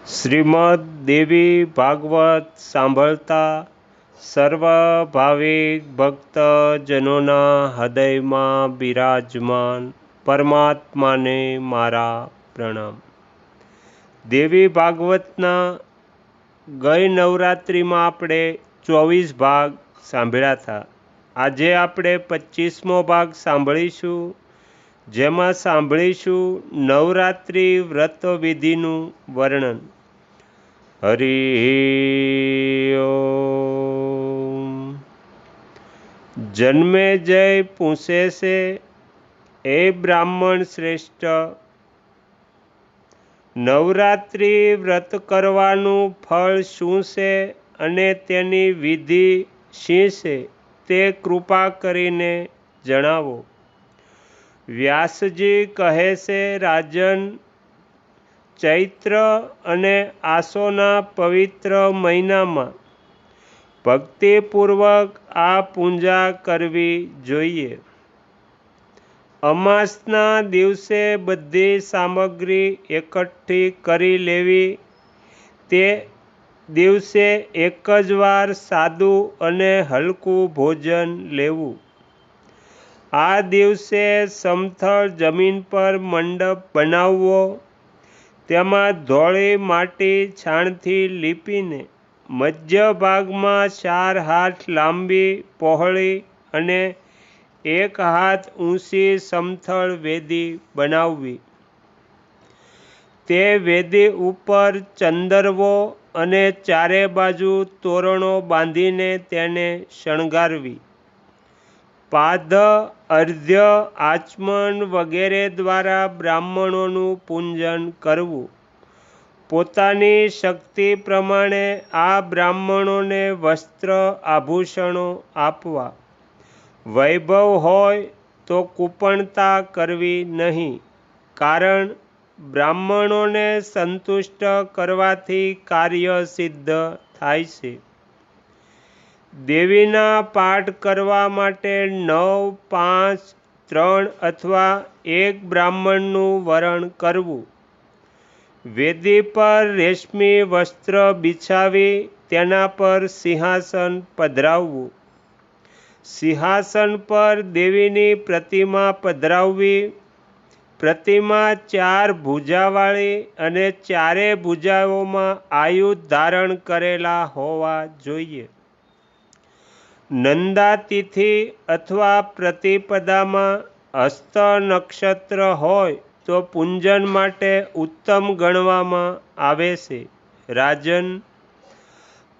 શ્રીમદ દેવી ભાગવત સાંભળતા સર્વ ભાવિક ભક્તજનોના હૃદયમાં બિરાજમાન પરમાત્માને મારા પ્રણામ। દેવી ભાગવતના ગઈ નવરાત્રિમાં આપણે 24 ભાગ સાંભળ્યા હતા। આજે આપણે 25મો ભાગ સાંભળીશું, જેમાં સાંભળીશું નવરાત્રિ વ્રત વિધિનું વર્ણન। હરિ ઓમ। જન્મેજય પૂછે છે, એ બ્રાહ્મણ શ્રેષ્ઠ, નવરાત્રિ વ્રત કરવાનું ફળ શું છે અને તેની વિધિ શી છે તે કૃપા કરીને જણાવો। વ્યાસજી કહે છે, રાજન, ચૈત્ર અને આસોના પવિત્ર મહિનામાં ભક્તિપૂર્વક આ પૂજા કરવી જોઈએ। અમાસના દિવસે બધી સામગ્રી એકઠી કરી લેવી। તે દિવસે એક જ વાર સાદું અને હલકું ભોજન લેવું। આ દિવસે સમથળ જમીન પર મંડપ બનાવવો। તેમાં ધોળી માટી છાણથી લીપીને મધ્ય ભાગમાં 4 હાથ લાંબી, પહોળી અને 1 હાથ ઊંચી સમથળ વેદી બનાવવી। તે વેદી ઉપર ચંદરવો અને ચારે બાજુ તોરણો બાંધીને તેને શણગારવી। પાદ, અર્ધ્ય, આચમન વગેરે દ્વારા બ્રાહ્મણોનું પૂજન કરવું। પોતાની શક્તિ પ્રમાણે આ બ્રાહ્મણોને વસ્ત્ર આભૂષણો આપવા। વૈભવ હોય તો કૃપણતા કરવી નહીં, કારણ બ્રાહ્મણોને સંતુષ્ટ કરવાથી કાર્ય સિદ્ધ થાય છે। દેવીના પાઠ કરવા માટે 9, 5, 3 અથવા 1 બ્રાહ્મણનું વરણ કરવું। વેદી પર રેશમી વસ્ત્ર બિછાવી તેના પર સિંહાસન પધરાવવું। સિંહાસન પર દેવીની પ્રતિમા પધરાવવી। પ્રતિમા 4 ભુજાવાળી અને ચારે ભુજાઓમાં આયુધ ધારણ કરેલા હોવા જોઈએ। નંદાતિથિ અથવા પ્રતિપદામાં હસ્ત નક્ષત્ર હોય તો પૂજન માટે ઉત્તમ ગણવામાં આવે છે। રાજન,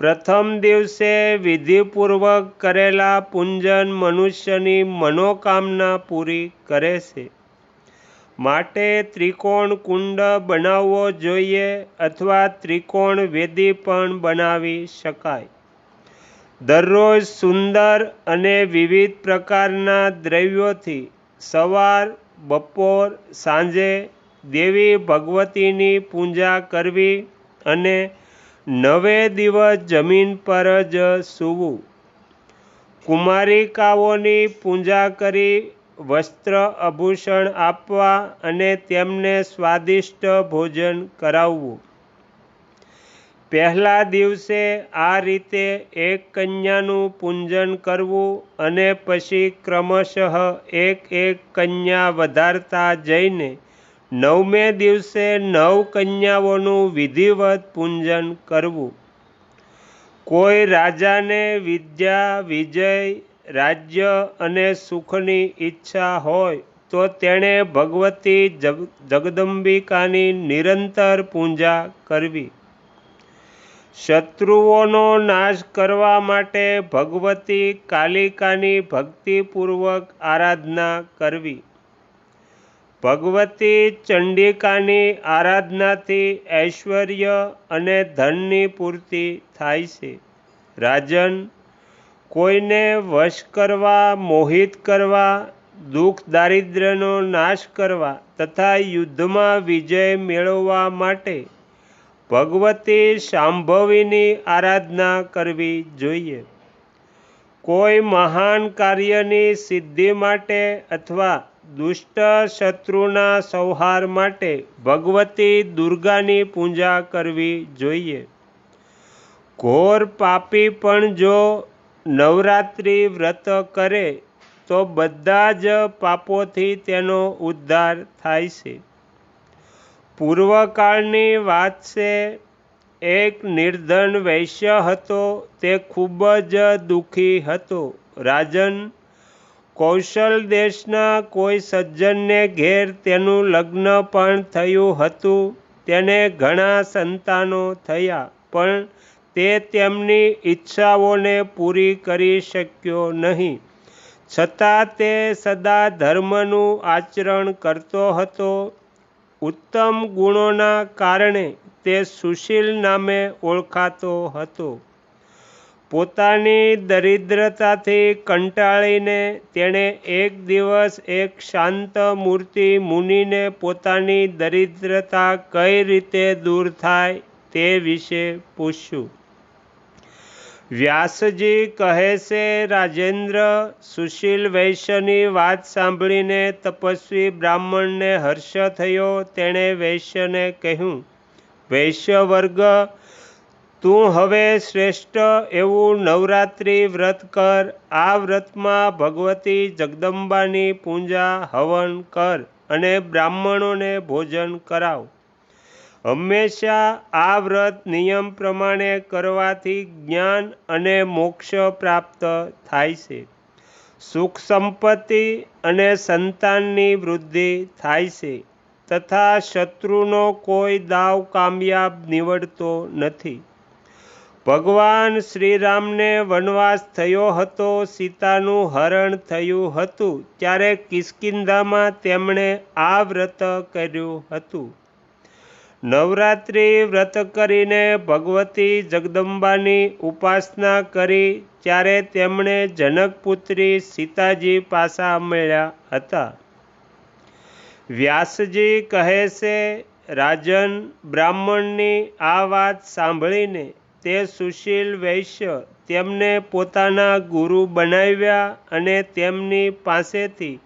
પ્રથમ દિવસે વિધિપૂર્વક કરેલા પૂજન મનુષ્યની મનોકામના પૂરી કરે છે। માટે ત્રિકોણ કુંડ બનાવવો જોઈએ અથવા ત્રિકોણ વેદી પણ બનાવી શકાય। દરરોજ સુંદર અને વિવિધ પ્રકારના દ્રવ્યોથી સવાર, બપોર, સાંજે દેવી ભગવતીની પૂજા કરવી અને 9 દિવસ જમીન પર જ સૂવું। કુમારિકાઓની પૂજા કરી વસ્ત્ર આભૂષણ આપવા અને તેમને સ્વાદિષ્ટ ભોજન કરાવવું। પહેલા દિવસે આ રીતે એક કન્યાનું પૂજન કરવું અને પછી ક્રમશઃ એક કન્યા વધારતા જઈને 9મે દિવસે 9 કન્યાઓનું વિધિવત પૂજન કરવું। કોઈ રાજાને વિદ્યા, વિજય, રાજ્ય અને સુખની ઈચ્છા હોય તો તેણે ભગવતી જગદંબિકાની નિરંતર પૂજા કરવી। શત્રુઓનો નાશ કરવા માટે ભગવતી કાલિકાની ભક્તિપૂર્વક આરાધના કરવી। ભગવતી ચંડિકાની આરાધનાથી ઐશ્વર્ય અને ધનની પૂર્તિ થાય છે। રાજન, કોઈને વશ કરવા, મોહિત કરવા, દુઃખ દારિદ્ર્યનો નાશ કરવા તથા યુદ્ધમાં વિજય મેળવવા માટે ભગવતી શાંભવીની આરાધના કરવી જોઈએ। કોઈ મહાન કાર્યની સિદ્ધિ માટે અથવા દુષ્ટ શત્રુના સંહાર માટે ભગવતી દુર્ગાની પૂજા કરવી જોઈએ. ઘોર પાપી પણ જો નવરાત્રિ વ્રત કરે તો બધા જ પાપોથી તેનો ઉદ્ધાર થાય છે. પૂર્વકાળની વાત છે. એક નિર્ધન વૈશ્ય હતો. તે ખૂબ જ દુઃખી હતો. રાજન, કૌશલ દેશના કોઈ સજ્જનને ઘેર તેનું લગ્ન પણ થયું હતું. તેને ઘણા સંતાનો થયા, પણ તે તેમની ઈચ્છાઓને પૂરી કરી શક્યો નહીં. છતાં તે સદા ધર્મનું આચરણ કરતો હતો. ઉત્તમ ગુણોના કારણે તે સુશીલ નામે ઓળખાતો હતો. પોતાની દરિદ્રતાથી કંટાળીને તેણે એક દિવસ એક શાંત મૂર્તિ મુનિને પોતાની દરિદ્રતા કઈ રીતે દૂર થાય તે વિશે પૂછ્યું. વ્યાસજી કહે છે, રાજેન્દ્ર, સુશીલ વૈશ્યની વાત સાંભળીને તપસ્વી બ્રાહ્મણને હર્ષ થયો. તેણે વૈશ્યને કહ્યું, વૈશ્ય વર્ગ, તું હવે શ્રેષ્ઠ એવું નવરાત્રિ વ્રત કર. આ વ્રતમાં ભગવતી જગદંબાની પૂજા હવન કર અને બ્રાહ્મણોને ભોજન કરાવ. હંમેશા આ વ્રત નિયમ પ્રમાણે કરવાથી જ્ઞાન અને મોક્ષ પ્રાપ્ત થાય છે. સુખ સંપત્તિ અને સંતાનની વૃદ્ધિ થાય છે તથા શત્રુનો કોઈ દાવ કામયાબ નીવડતો નથી. ભગવાન શ્રીરામને વનવાસ થયો હતો. સીતાનું હરણ થયું હતું ત્યારે કિષ્કિંધામાં તેમણે આ વ્રત કર્યું હતું. નવરાત્રિ વ્રત કરીને ભગવતી જગદંબાની ઉપાસના કરી ત્યારે તેમણે જનકપુત્રી સીતાજી પાછા મળ્યા હતા. વ્યાસજી કહે છે, રાજન, બ્રાહ્મણની આ વાત સાંભળીને તે સુશીલ વૈશ્ય તેમને પોતાના ગુરુ બનાવ્યા અને તેમની પાસેથી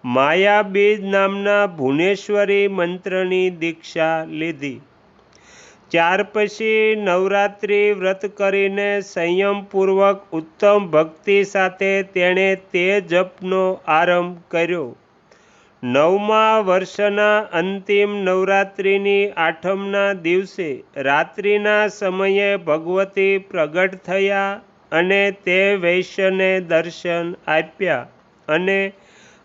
માયાબીજ નામના ભુવનેશ્વરી મંત્રની દીક્ષા લીધી. ત્યાર પછી નવરાત્રિ વ્રત કરીને સંયમપૂર્વક ઉત્તમ ભક્તિ સાથે તેણે તે જપનો આરંભ કર્યો. 9મા વર્ષના અંતિમ નવરાત્રિની આઠમના દિવસે રાત્રિના સમયે ભગવતી પ્રગટ થયા અને તે વૈશ્યને દર્શન આપ્યા અને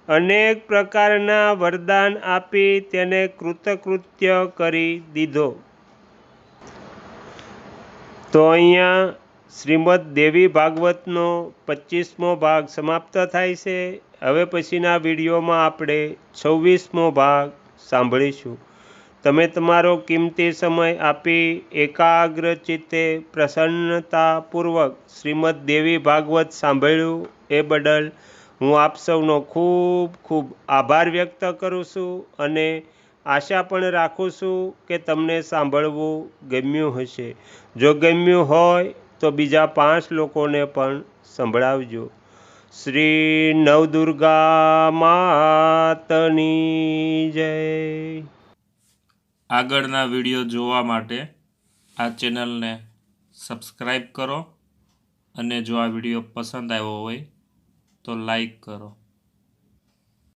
અનેક પ્રકારના વરદાન આપી તેને કૃતકૃત્ય કરી દીધો. તો અહીંયા શ્રીમદ દેવી ભાગવતનો 25મો ભાગ સમાપ્ત થાય છે. હવે પછીના વિડીયોમાં આપણે 26મો ભાગ સાંભળીશું. તમે તમારો કિંમતી સમય આપી એકાગ્ર ચિત્તે પ્રસન્નતાપૂર્વક શ્રીમદ દેવી ભાગવત સાંભળ્યું એ બદલ હું આપ સૌનો ખૂબ ખૂબ આભાર વ્યક્ત કરું છું અને આશા પણ રાખું છું કે તમને સાંભળવું ગમ્યું હશે. જો ગમ્યું હોય તો બીજા 5 લોકોને પણ સંભળાવજો. શ્રી નવદુર્ગા માતની જય. આગળના વિડીયો જોવા માટે આ ચેનલને સબસ્ક્રાઈબ કરો અને જો આ વિડીયો પસંદ આવ્યો હોય તો લાઈક કરો.